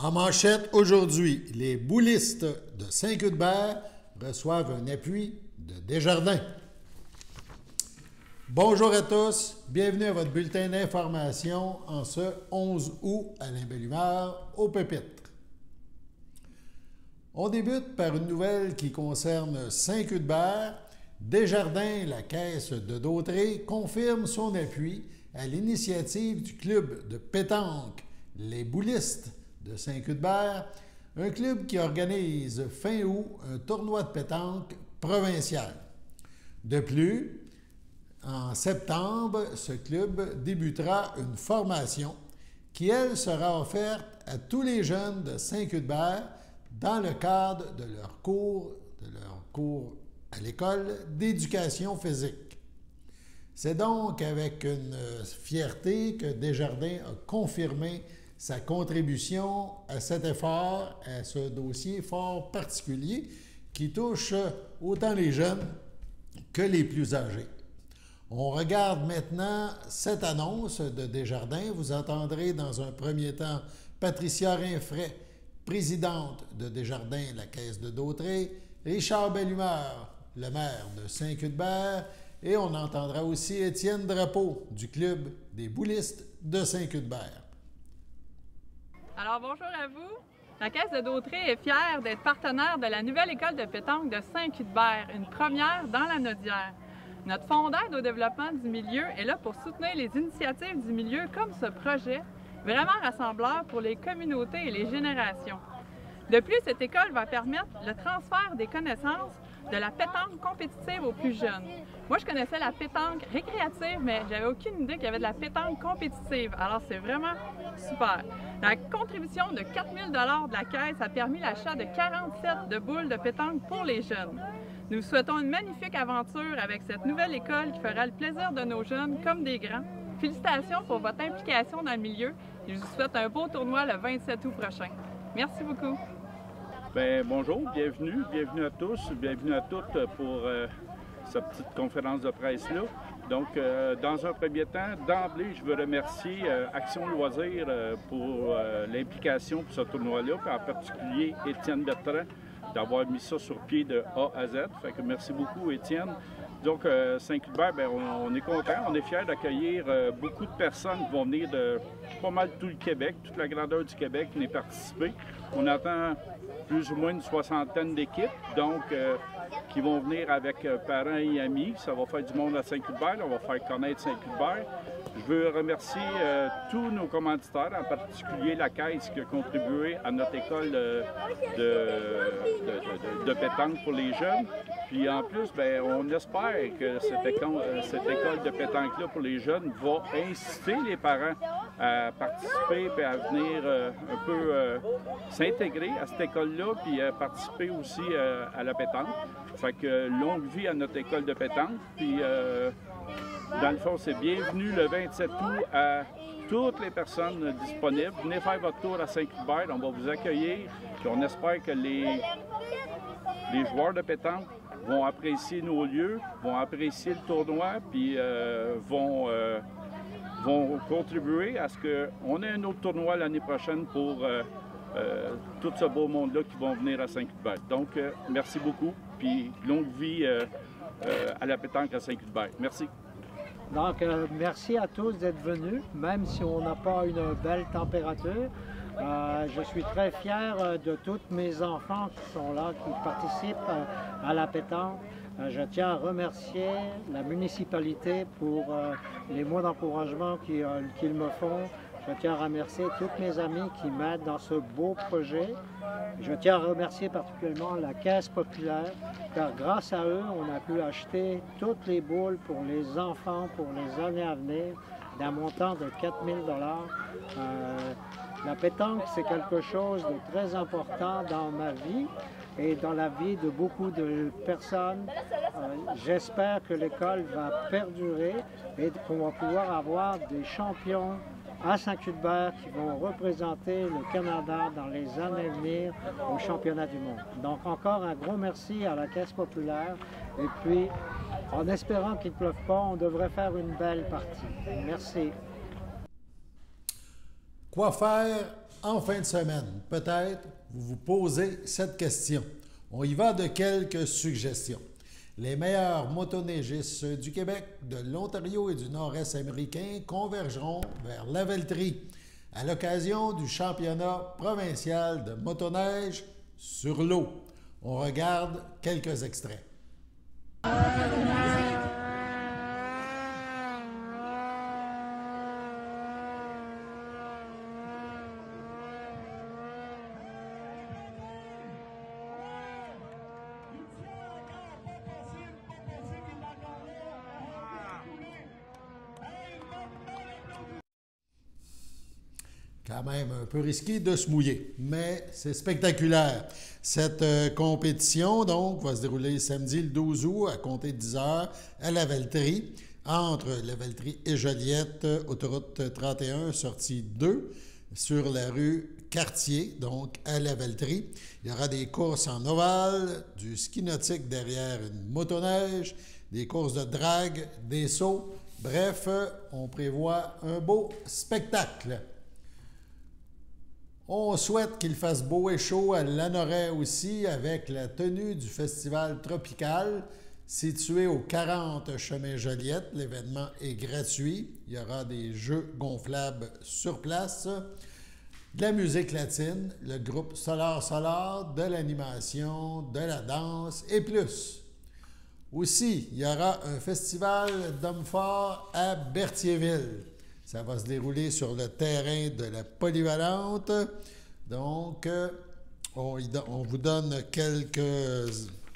En manchette aujourd'hui, les boulistes de Saint-Cuthbert reçoivent un appui de Desjardins. Bonjour à tous, bienvenue à votre bulletin d'information en ce 11 août, Alain Bellumeur, au pupitre. On débute par une nouvelle qui concerne Saint-Cuthbert. Desjardins, la caisse de Dautré, confirme son appui à l'initiative du club de pétanque Les Boulistes de Saint-Cuthbert, un club qui organise fin août un tournoi de pétanque provincial. De plus, en septembre, ce club débutera une formation qui, elle, sera offerte à tous les jeunes de Saint-Cuthbert dans le cadre de leur cours à l'école d'éducation physique. C'est donc avec une fierté que Desjardins a confirmé sa contribution à cet effort, à ce dossier fort particulier qui touche autant les jeunes que les plus âgés. On regarde maintenant cette annonce de Desjardins. Vous entendrez dans un premier temps Patricia Rinfret, présidente de Desjardins, la caisse de Dautré, Richard Bellumeur, le maire de Saint-Cuthbert, et on entendra aussi Étienne Drapeau du club des boulistes de Saint-Cuthbert. Alors bonjour à vous. La caisse de Dautré est fière d'être partenaire de la nouvelle école de pétanque de Saint-Cuthbert, une première dans la Nodière. Notre fonds d'aide au développement du milieu est là pour soutenir les initiatives du milieu comme ce projet, vraiment rassembleur pour les communautés et les générations. De plus, cette école va permettre le transfert des connaissances de la pétanque compétitive aux plus jeunes. Moi, je connaissais la pétanque récréative, mais j'avais aucune idée qu'il y avait de la pétanque compétitive. Alors, c'est vraiment super. La contribution de 4 000 $ de la caisse a permis l'achat de 47 de boules de pétanque pour les jeunes. Nous souhaitons une magnifique aventure avec cette nouvelle école qui fera le plaisir de nos jeunes comme des grands. Félicitations pour votre implication dans le milieu et je vous souhaite un beau tournoi le 27 août prochain. Merci beaucoup. Bien, bonjour, bienvenue à tous, bienvenue à toutes pour cette petite conférence de presse-là. Donc, dans un premier temps, d'emblée, je veux remercier Action Loisirs pour l'implication pour ce tournoi-là, puis en particulier Étienne Bertrand d'avoir mis ça sur pied de A à Z. Fait que merci beaucoup, Étienne. Donc, Saint-Cuthbert, on est content, on est fiers d'accueillir beaucoup de personnes qui vont venir de pas mal tout le Québec, toute la grandeur du Québec qui vient participer. On attend plus ou moins une soixantaine d'équipes, donc qui vont venir avec parents et amis. Ça va faire du monde à Saint-Cuthbert, on va faire connaître Saint-Cuthbert. Je veux remercier tous nos commanditaires, en particulier la Caisse qui a contribué à notre école de pétanque pour les jeunes. Puis en plus, on espère que cette école de pétanque-là pour les jeunes va inciter les parents à participer et à venir un peu s'intégrer à cette école-là, puis à participer aussi à la pétanque. Fait que longue vie à notre école de pétanque. Puis dans le fond, c'est bienvenue le 27 août à toutes les personnes disponibles. Venez faire votre tour à Saint-Cuthbert, on va vous accueillir. Puis on espère que les joueurs de pétanque vont apprécier nos lieux, vont apprécier le tournoi, puis vont contribuer à ce qu'on ait un autre tournoi l'année prochaine pour tout ce beau monde-là qui vont venir à Saint-Cuthbert. Donc, merci beaucoup, puis longue vie à la pétanque à Saint-Cuthbert. Merci. Donc, merci à tous d'être venus, même si on n'a pas une belle température. Je suis très fier de tous mes enfants qui sont là, qui participent à la pétanque. Je tiens à remercier la municipalité pour les mots d'encouragement qu'ils me font. Je tiens à remercier tous mes amis qui m'aident dans ce beau projet. Je tiens à remercier particulièrement la Caisse populaire, car grâce à eux, on a pu acheter toutes les boules pour les enfants pour les années à venir, d'un montant de 4 000 $. La pétanque, c'est quelque chose de très important dans ma vie et dans la vie de beaucoup de personnes. J'espère que l'école va perdurer et qu'on va pouvoir avoir des champions à Saint-Cuthbert qui vont représenter le Canada dans les années à venir au championnat du monde. Donc encore un gros merci à la Caisse populaire et puis en espérant qu'il ne pleuve pas, on devrait faire une belle partie. Merci. Quoi faire en fin de semaine, peut-être vous vous posez cette question. On y va de quelques suggestions. Les meilleurs motoneigistes du Québec, de l'Ontario et du Nord-Est américain convergeront vers Lavaltrie à l'occasion du championnat provincial de motoneige sur l'eau. On regarde quelques extraits. Quand même un peu risqué de se mouiller, mais c'est spectaculaire. Cette compétition, donc, va se dérouler samedi le 12 août à compter de 10 heures à Lavaltrie, entre Lavaltrie et Joliette, autoroute 31, sortie 2, sur la rue Cartier, donc à Lavaltrie. Il y aura des courses en ovale, du ski nautique derrière une motoneige, des courses de drague, des sauts. Bref, on prévoit un beau spectacle. On souhaite qu'il fasse beau et chaud à Lanoraie aussi avec la tenue du Festival Tropical situé au 40 chemin Joliette. L'événement est gratuit. Il y aura des jeux gonflables sur place, de la musique latine, le groupe Solar Solar, de l'animation, de la danse et plus. Aussi, il y aura un festival d'hommes forts à Berthierville. Ça va se dérouler sur le terrain de la Polyvalente. Donc, on vous donne quelques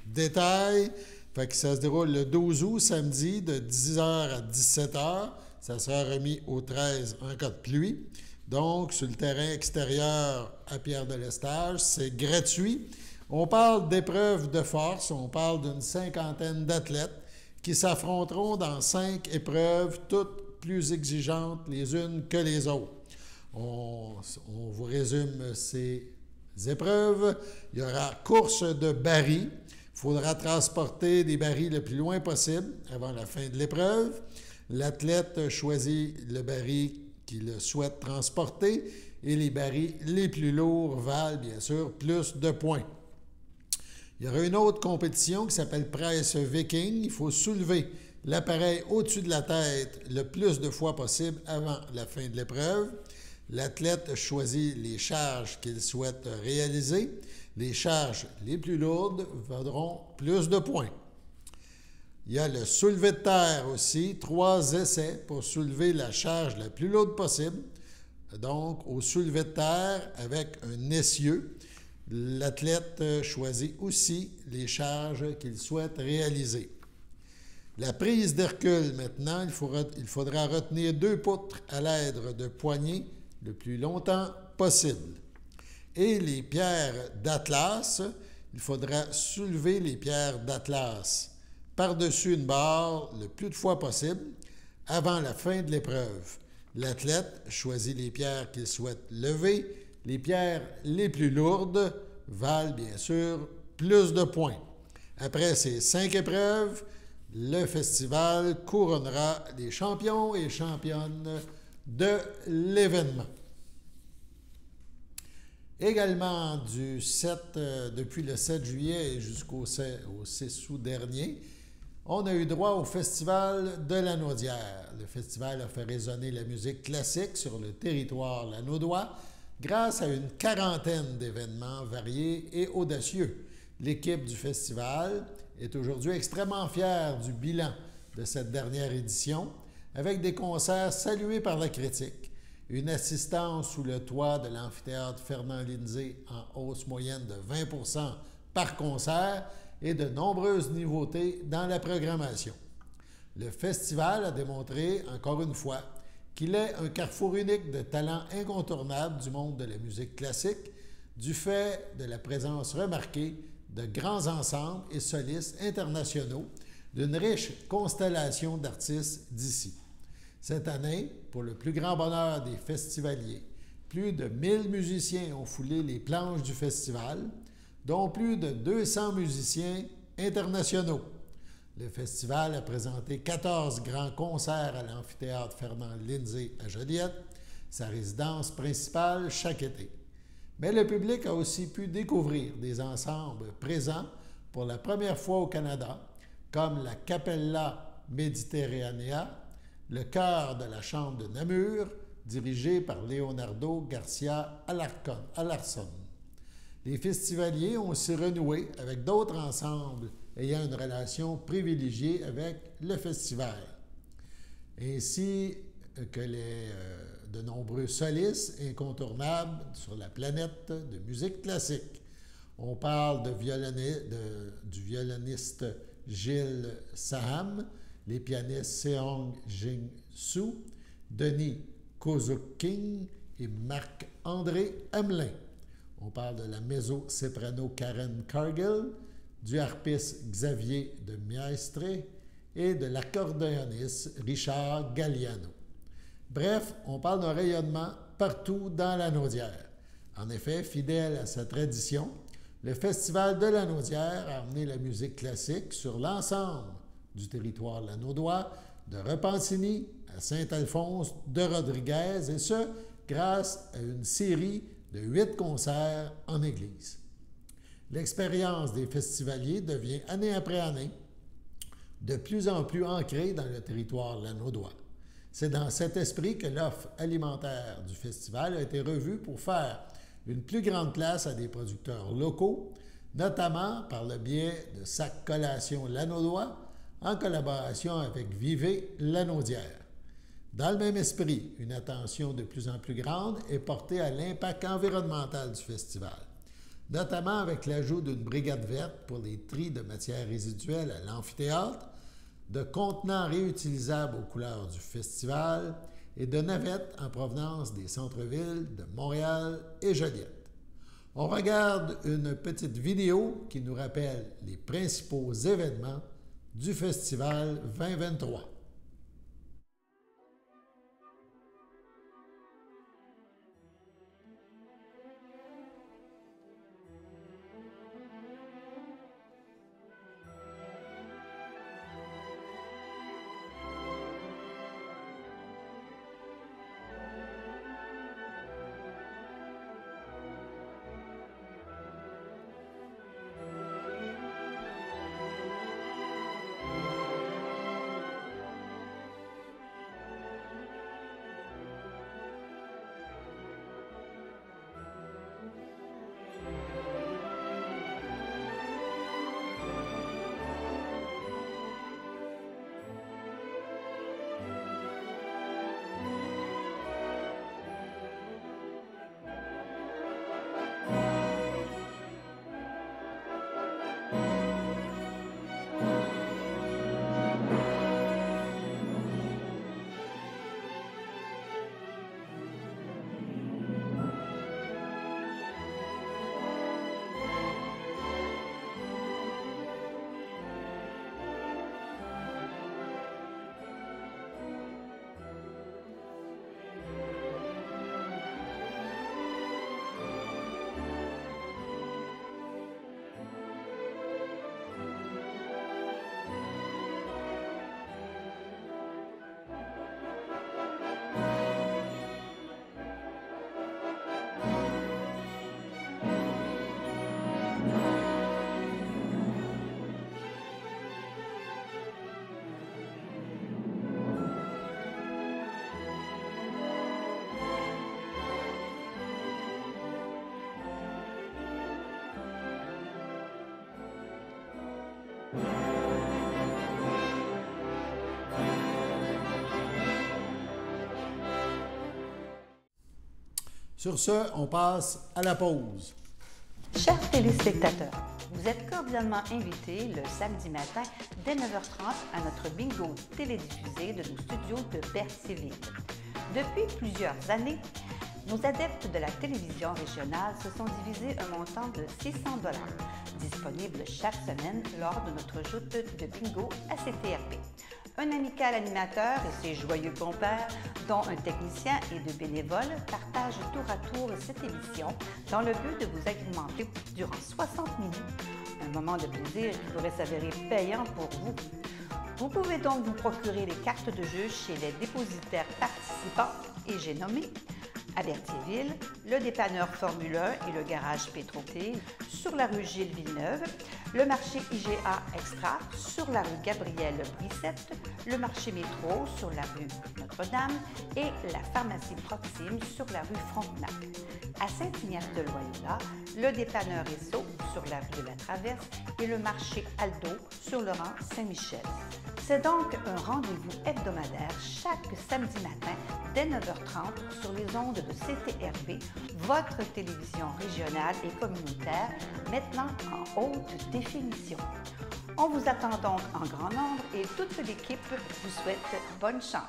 détails. Fait que ça se déroule le 12 août, samedi, de 10h à 17h. Ça sera remis au 13 en cas de pluie. Donc, sur le terrain extérieur à Pierre-de-l'Estage, c'est gratuit. On parle d'épreuves de force. On parle d'une 50aine d'athlètes qui s'affronteront dans 5 épreuves, toutes plus exigeantes les unes que les autres. On vous résume ces épreuves. Il y aura course de barils. Il faudra transporter des barils le plus loin possible avant la fin de l'épreuve. L'athlète choisit le baril qu'il souhaite transporter et les barils les plus lourds valent bien sûr plus de points. Il y aura une autre compétition qui s'appelle Price Viking. Il faut soulever l'appareil au-dessus de la tête le plus de fois possible avant la fin de l'épreuve. L'athlète choisit les charges qu'il souhaite réaliser. Les charges les plus lourdes vaudront plus de points. Il y a le soulevé de terre aussi, 3 essais pour soulever la charge la plus lourde possible. Donc, au soulevé de terre avec un essieu, l'athlète choisit aussi les charges qu'il souhaite réaliser. La prise d'Hercule, maintenant, il faudra retenir 2 poutres à l'aide de poignées le plus longtemps possible. Et les pierres d'Atlas, il faudra soulever les pierres d'Atlas par-dessus une barre le plus de fois possible avant la fin de l'épreuve. L'athlète choisit les pierres qu'il souhaite lever. Les pierres les plus lourdes valent bien sûr plus de points. Après ces 5 épreuves, le festival couronnera les champions et championnes de l'événement. Également, depuis le 7 juillet jusqu'au 6 août dernier, on a eu droit au Festival de la Naudière. Le festival a fait résonner la musique classique sur le territoire lanaudois grâce à une 40aine d'événements variés et audacieux. L'équipe du festival est aujourd'hui extrêmement fière du bilan de cette dernière édition, avec des concerts salués par la critique, une assistance sous le toit de l'amphithéâtre Fernand-Lindsay en hausse moyenne de 20% par concert et de nombreuses nouveautés dans la programmation. Le festival a démontré, encore une fois, qu'il est un carrefour unique de talents incontournables du monde de la musique classique, du fait de la présence remarquée de grands ensembles et solistes internationaux, d'une riche constellation d'artistes d'ici. Cette année, pour le plus grand bonheur des festivaliers, plus de 1000 musiciens ont foulé les planches du festival, dont plus de 200 musiciens internationaux. Le festival a présenté 14 grands concerts à l'amphithéâtre Fernand-Lindsay à Joliette, sa résidence principale chaque été. Mais le public a aussi pu découvrir des ensembles présents pour la première fois au Canada, comme la Capella Mediterranea, le chœur de la Chambre de Namur, dirigé par Leonardo Garcia Alarcón. Les festivaliers ont aussi renoué avec d'autres ensembles ayant une relation privilégiée avec le festival, ainsi que de nombreux solistes incontournables sur la planète de musique classique. On parle du violoniste Gilles Saham, les pianistes Seong Jin-soo, Denis Kozuk-King et Marc-André Hamelin. On parle de la mezzo-soprano Karen Cargill, du harpiste Xavier de Maistre et de l'accordéoniste Richard Galliano. Bref, on parle d'un rayonnement partout dans Lanaudière. En effet, fidèle à sa tradition, le Festival de Lanaudière a amené la musique classique sur l'ensemble du territoire lanaudois, de Repentigny à Saint-Alphonse de Rodriguez, et ce, grâce à une série de 8 concerts en église. L'expérience des festivaliers devient année après année de plus en plus ancrée dans le territoire lanaudois. C'est dans cet esprit que l'offre alimentaire du festival a été revue pour faire une plus grande place à des producteurs locaux, notamment par le biais de Sacs Collation Lanaudois, en collaboration avec Vivez Lanaudière. Dans le même esprit, une attention de plus en plus grande est portée à l'impact environnemental du festival, notamment avec l'ajout d'une brigade verte pour les tris de matières résiduelles à l'amphithéâtre, de contenants réutilisables aux couleurs du festival et de navettes en provenance des centres-villes de Montréal et Joliette. On regarde une petite vidéo qui nous rappelle les principaux événements du Festival 2023. Sur ce, on passe à la pause. Chers téléspectateurs, vous êtes cordialement invités le samedi matin dès 9h30 à notre bingo télédiffusé de nos studios de Berthierville. Depuis plusieurs années, nos adeptes de la télévision régionale se sont divisés un montant de 600 $, disponible chaque semaine lors de notre joute de bingo à CTRP. Un amical animateur et ses joyeux compères, dont un technicien et deux bénévoles, partagent tour à tour cette émission dans le but de vous agrémenter durant 60 minutes. Un moment de plaisir qui pourrait s'avérer payant pour vous. Vous pouvez donc vous procurer les cartes de jeu chez les dépositaires participants et j'ai nommé À Berthierville, le dépanneur Formule 1 et le garage Pétroté sur la rue Gilles Villeneuve, le marché IGA Extra sur la rue Gabrielle Brissette, le marché Métro sur la rue Notre-Dame et la pharmacie Proxime sur la rue Frontenac. À Saint-Ignace-de-Loyola, le dépanneur Esso sur la rue de la Traverse et le marché Aldo sur le rang Saint-Michel. C'est donc un rendez-vous hebdomadaire chaque samedi matin dès 9h30 sur les ondes de CTRB, votre télévision régionale et communautaire, maintenant en haute définition. On vous attend donc en grand nombre et toute l'équipe vous souhaite bonne chance.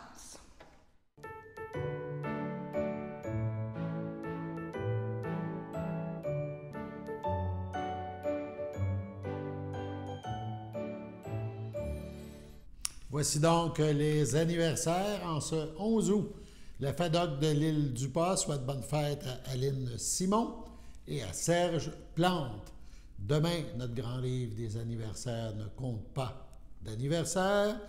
Voici donc les anniversaires en ce 11 août. La FADOC de l'île du Pas souhaite bonne fête à Aline Simon et à Serge Plante. Demain, notre grand livre des anniversaires ne compte pas d'anniversaire.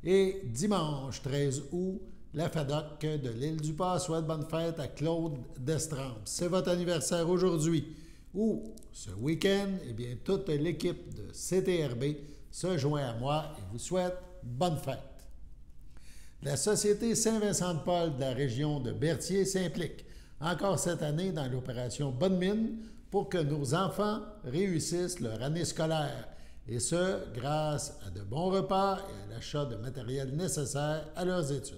Et dimanche 13 août, la FADOC de l'île du Pas souhaite bonne fête à Claude Destrempes. C'est votre anniversaire aujourd'hui. Ou ce week-end, eh bien, toute l'équipe de CTRB se joint à moi et vous souhaite bonne fête. La Société Saint-Vincent-de-Paul de la région de Berthier s'implique encore cette année dans l'opération Bonne Mine pour que nos enfants réussissent leur année scolaire, et ce, grâce à de bons repas et à l'achat de matériel nécessaire à leurs études.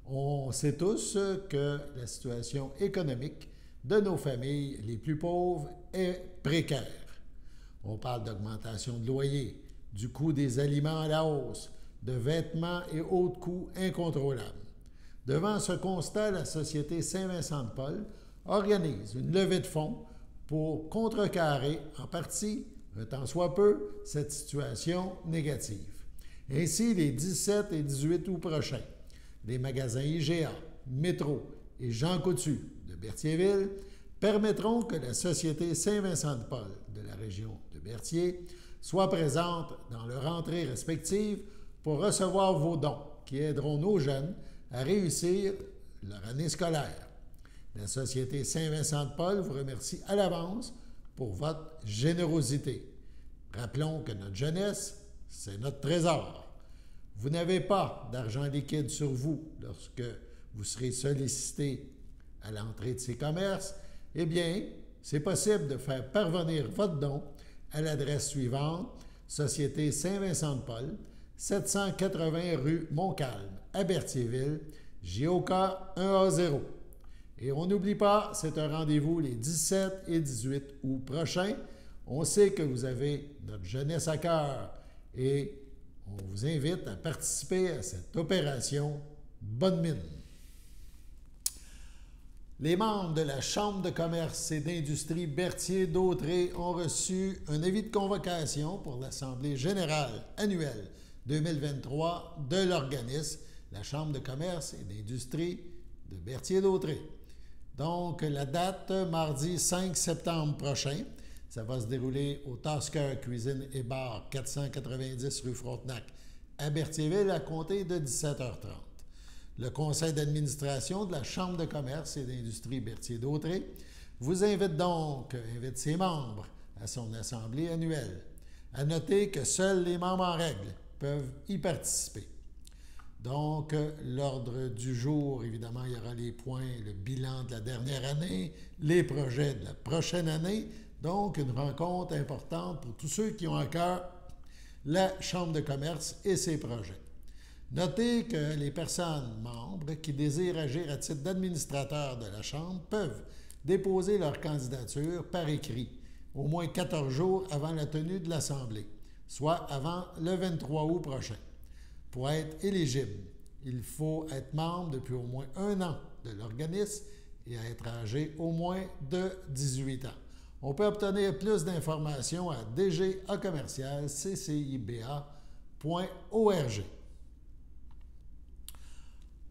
On sait tous que la situation économique de nos familles les plus pauvres est précaire. On parle d'augmentation de loyer, du coût des aliments à la hausse, de vêtements et autres coûts incontrôlables. Devant ce constat, la Société Saint-Vincent-de-Paul organise une levée de fonds pour contrecarrer en partie, un tant soit peu, cette situation négative. Ainsi, les 17 et 18 août prochains, les magasins IGA, Métro et Jean Coutu de Berthierville permettront que la Société Saint-Vincent-de-Paul de la région de Berthier soit présente dans leurs entrées respectives pour recevoir vos dons qui aideront nos jeunes à réussir leur année scolaire. La Société Saint-Vincent-de-Paul vous remercie à l'avance pour votre générosité. Rappelons que notre jeunesse, c'est notre trésor. Vous n'avez pas d'argent liquide sur vous lorsque vous serez sollicité à l'entrée de ces commerces. Eh bien, c'est possible de faire parvenir votre don à l'adresse suivante, Société Saint-Vincent-de-Paul, 780 rue Montcalm, à Berthierville, JOK 1A0. Et on n'oublie pas, c'est un rendez-vous les 17 et 18 août prochains. On sait que vous avez notre jeunesse à cœur et on vous invite à participer à cette opération Bonne Mine. Les membres de la Chambre de commerce et d'industrie Berthier-Dautré ont reçu un avis de convocation pour l'Assemblée générale annuelle 2023 de l'organisme, la Chambre de commerce et d'industrie de Berthier-Dautré. Donc, la date, mardi 5 septembre prochain, ça va se dérouler au Tasker Cuisine et Bar, 490 rue Frontenac, à Berthierville, à compter de 17h30. Le conseil d'administration de la Chambre de commerce et d'industrie Berthier-Dautré vous invite ses membres à son assemblée annuelle. À noter que seuls les membres en règle peuvent y participer. Donc, l'ordre du jour, évidemment, il y aura les points, le bilan de la dernière année, les projets de la prochaine année. Donc, une rencontre importante pour tous ceux qui ont à cœur la Chambre de commerce et ses projets. Notez que les personnes membres qui désirent agir à titre d'administrateur de la Chambre peuvent déposer leur candidature par écrit au moins 14 jours avant la tenue de l'Assemblée, soit avant le 23 août prochain. Pour être éligible, il faut être membre depuis au moins 1 an de l'organisme et être âgé au moins de 18 ans. On peut obtenir plus d'informations à dga@cciba.org.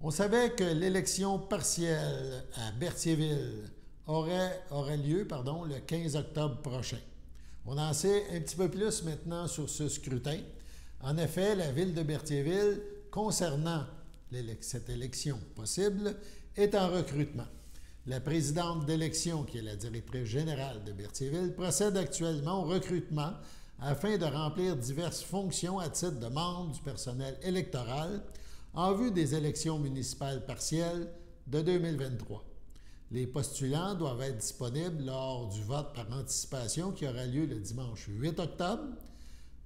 On savait que l'élection partielle à Berthierville aurait lieu le 15 octobre prochain. On en sait un petit peu plus maintenant sur ce scrutin. En effet, la ville de Berthierville, concernant cette élection possible, est en recrutement. La présidente d'élection, qui est la directrice générale de Berthierville, procède actuellement au recrutement afin de remplir diverses fonctions à titre de membre du personnel électoral en vue des élections municipales partielles de 2023. Les postulants doivent être disponibles lors du vote par anticipation qui aura lieu le dimanche 8 octobre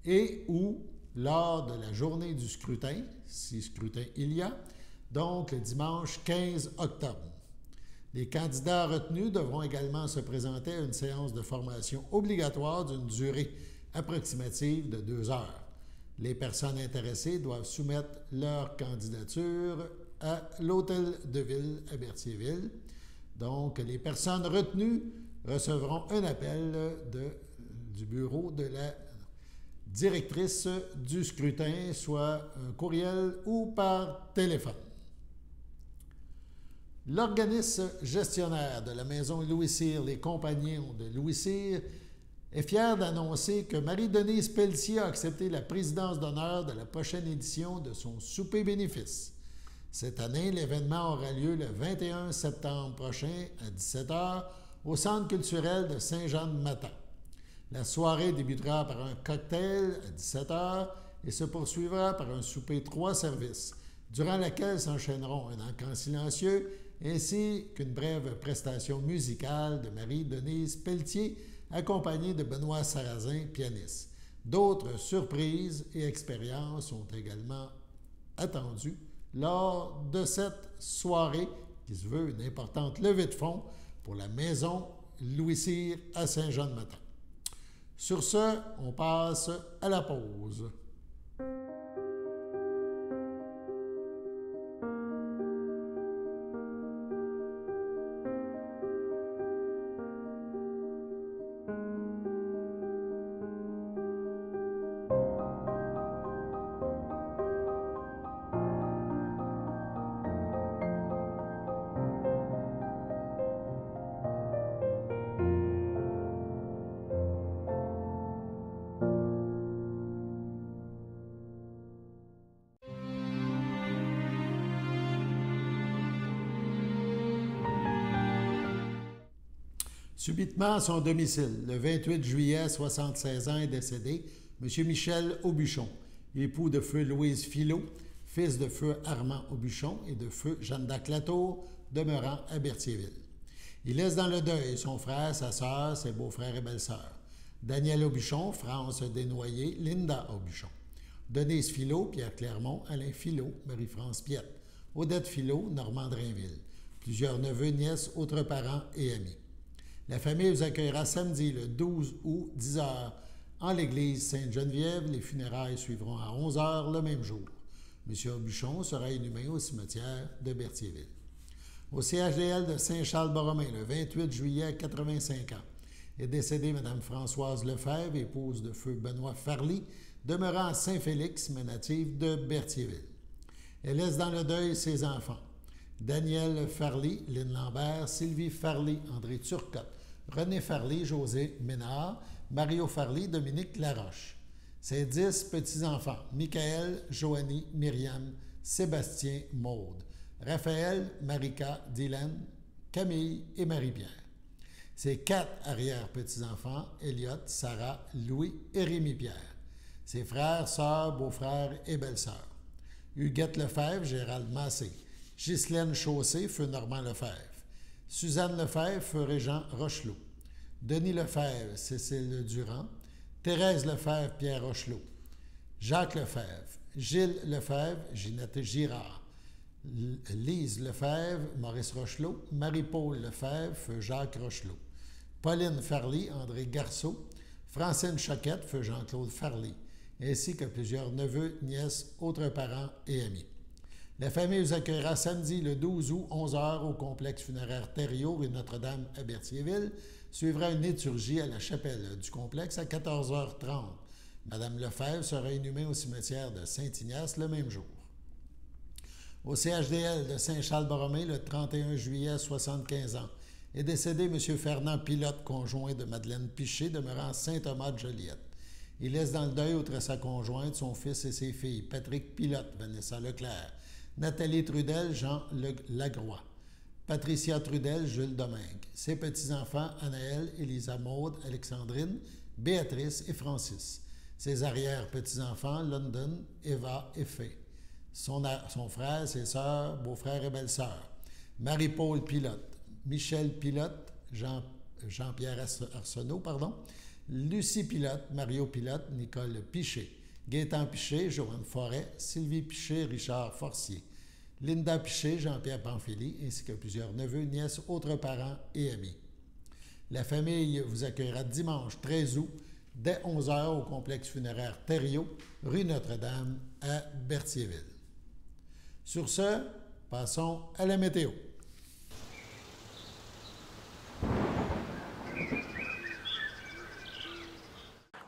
et ou lors de la journée du scrutin, si scrutin il y a, donc le dimanche 15 octobre. Les candidats retenus devront également se présenter à une séance de formation obligatoire d'une durée approximative de 2 heures. Les personnes intéressées doivent soumettre leur candidature à l'Hôtel de Ville à Berthierville. Donc, les personnes retenues recevront un appel du bureau de la directrice du scrutin, soit un courriel ou par téléphone. L'organisme gestionnaire de la maison Louis Cyr, les Compagnons de Louis Cyr, est fier d'annoncer que Marie-Denise Pelletier a accepté la présidence d'honneur de la prochaine édition de son souper bénéfice. Cette année, l'événement aura lieu le 21 septembre prochain à 17h au Centre culturel de Saint-Jean-de-Mathan. La soirée débutera par un cocktail à 17h et se poursuivra par un souper 3 services, durant laquelle s'enchaîneront un encamp silencieux ainsi qu'une brève prestation musicale de Marie-Denise Pelletier, accompagnée de Benoît Sarrazin, pianiste. D'autres surprises et expériences sont également attendues lors de cette soirée qui se veut une importante levée de fonds pour la maison Louis Cyr à Saint-Jean-de-Mathan. Sur ce, on passe à la pause. Subitement à son domicile, le 28 juillet, 76 ans, est décédé M. Michel Aubuchon, époux de feu Louise Filot, fils de feu Armand Aubuchon et de feu Jeanne d'Arc-Latour, demeurant à Berthierville. Il laisse dans le deuil son frère, sa sœur, ses beaux-frères et belles-sœurs. Daniel Aubuchon, France Desnoyers, Linda Aubuchon. Denise Filot, Pierre Clermont, Alain Filot, Marie-France Piette. Odette Filot, Normand Drainville. Plusieurs neveux, nièces, autres parents et amis. La famille vous accueillera samedi, le 12 août, 10h, en l'église Sainte-Geneviève. Les funérailles suivront à 11h le même jour. M. Aubuchon sera inhumé au cimetière de Berthierville. Au CHDL de Saint-Charles-Borromée, le 28 juillet, 85 ans, est décédée Mme Françoise Lefebvre, épouse de feu Benoît Farly, demeurant à Saint-Félix, mais native de Berthierville. Elle laisse dans le deuil ses enfants. Daniel Farly, Lynn Lambert, Sylvie Farly, André Turcotte, René Farly, José Ménard, Mario Farly, Dominique Laroche. Ses 10 petits-enfants, Michael, Joanie, Myriam, Sébastien, Maude, Raphaël, Marika, Dylan, Camille et Marie-Pierre. Ses 4 arrière-petits-enfants, Elliot, Sarah, Louis et Rémi-Pierre. Ses frères, sœurs, beaux-frères et belles-sœurs. Huguette Lefebvre, Gérald Massé. Ghislaine Chaussé, feu Normand Lefebvre. Suzanne Lefebvre, feu Régent Rochelot. Denis Lefebvre, Cécile Durand. Thérèse Lefebvre, Pierre Rochelot. Jacques Lefebvre. Gilles Lefebvre, Ginette Girard. Lise Lefebvre, Maurice Rochelot. Marie-Paul Lefebvre, feu Jacques Rochelot. Pauline Farly, André Garceau. Francine Choquette, feu Jean-Claude Farly. Ainsi que plusieurs neveux, nièces, autres parents et amis. La famille vous accueillera samedi le 12 août, 11h, au complexe funéraire Thériault, rue Notre-Dame à Berthierville. Suivra une liturgie à la chapelle du complexe à 14h30. Madame Lefebvre sera inhumée au cimetière de Saint-Ignace le même jour. Au CHDL de Saint-Charles-Borromée, le 31 juillet, 75 ans, est décédé M. Fernand Pilote, conjoint de Madeleine Piché, demeurant Saint-Thomas-de-Joliette. Il laisse dans le deuil, outre sa conjointe, son fils et ses filles, Patrick Pilote, Vanessa Leclerc, Nathalie Trudel, Jean Lagroix. Patricia Trudel, Jules Domingue. Ses petits-enfants, Anaël, Élisa Maude, Alexandrine, Béatrice et Francis. Ses arrière-petits-enfants, London, Eva et Fay. Son frère, ses sœurs, beaux-frères et belles-sœurs. Marie-Paul Pilote, Michel Pilote, Jean-Pierre Arsenault, Lucie Pilote, Mario Pilote, Nicole Piché, Gaétan Piché, Joanne Forêt, Sylvie Piché, Richard Forcier, Linda Piché, Jean-Pierre Pamphili, ainsi que plusieurs neveux, nièces, autres parents et amis. La famille vous accueillera dimanche 13 août dès 11h au complexe funéraire Thériault, rue Notre-Dame à Berthierville. Sur ce, passons à la météo.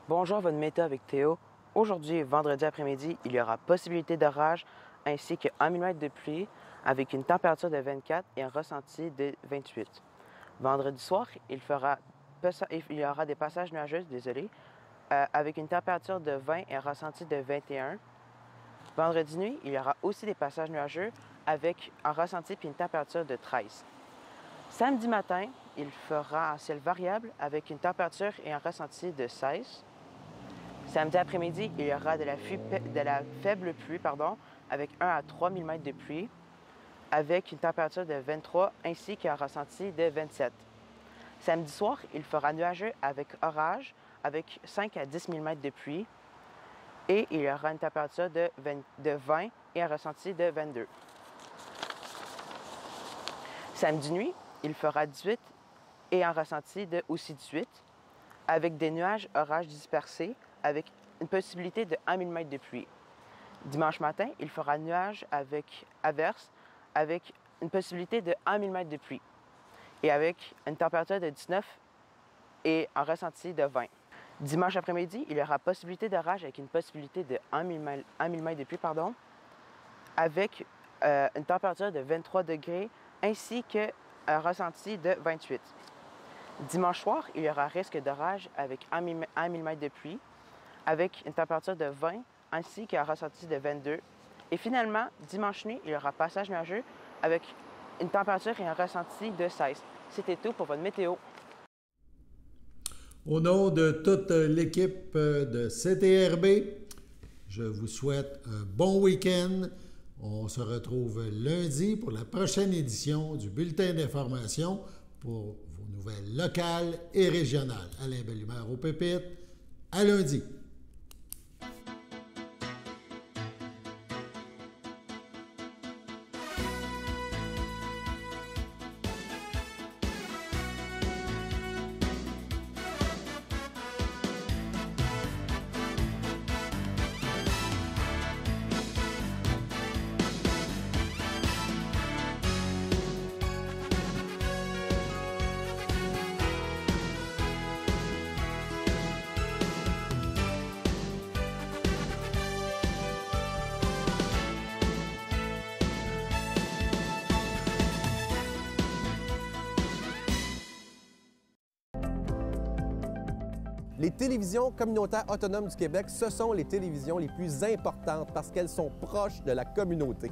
Bonjour, votre météo avec Théo. Aujourd'hui, vendredi après-midi, il y aura possibilité d'orage ainsi que 1 mm de pluie avec une température de 24 et un ressenti de 28. Vendredi soir, il y aura des passages nuageux, avec une température de 20 et un ressenti de 21. Vendredi nuit, il y aura aussi des passages nuageux avec un ressenti et une température de 13. Samedi matin, il fera un ciel variable avec une température et un ressenti de 16. Samedi après-midi, il y aura de la faible pluie, avec 1 à 3 mm de pluie, avec une température de 23 ainsi qu'un ressenti de 27. Samedi soir, il fera nuageux avec orage, avec 5 à 10 mm de pluie, et il y aura une température de 20 et un ressenti de 22. Samedi nuit, il fera 18 et un ressenti de aussi 18, avec des nuages orages dispersés, avec une possibilité de 1 mm de pluie. Dimanche matin, il fera nuage avec averse, avec une possibilité de 1 mm de pluie, et avec une température de 19 et un ressenti de 20. Dimanche après-midi, il y aura possibilité d'orage avec une possibilité de 1 mm de pluie, avec une température de 23 degrés ainsi qu'un ressenti de 28. Dimanche soir, il y aura risque d'orage avec 1 mm de pluie, avec une température de 20 ainsi qu'un ressenti de 22. Et finalement, dimanche nuit, il y aura passage nuageux avec une température et un ressenti de 16. C'était tout pour votre météo. Au nom de toute l'équipe de CTRB, je vous souhaite un bon week-end. On se retrouve lundi pour la prochaine édition du Bulletin d'information pour vos nouvelles locales et régionales. Alain Bellumeur au pupitre. À lundi. Les télévisions communautaires autonomes du Québec, ce sont les télévisions les plus importantes parce qu'elles sont proches de la communauté.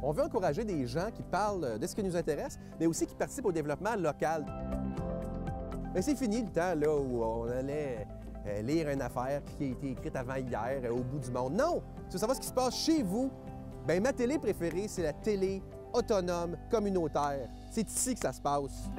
On veut encourager des gens qui parlent de ce qui nous intéresse, mais aussi qui participent au développement local. Mais c'est fini le temps là, où on allait lire une affaire qui a été écrite avant hier au bout du monde. Non! Si vous savez ce qui se passe chez vous, bien, ma télé préférée, c'est la télé autonome communautaire. C'est ici que ça se passe.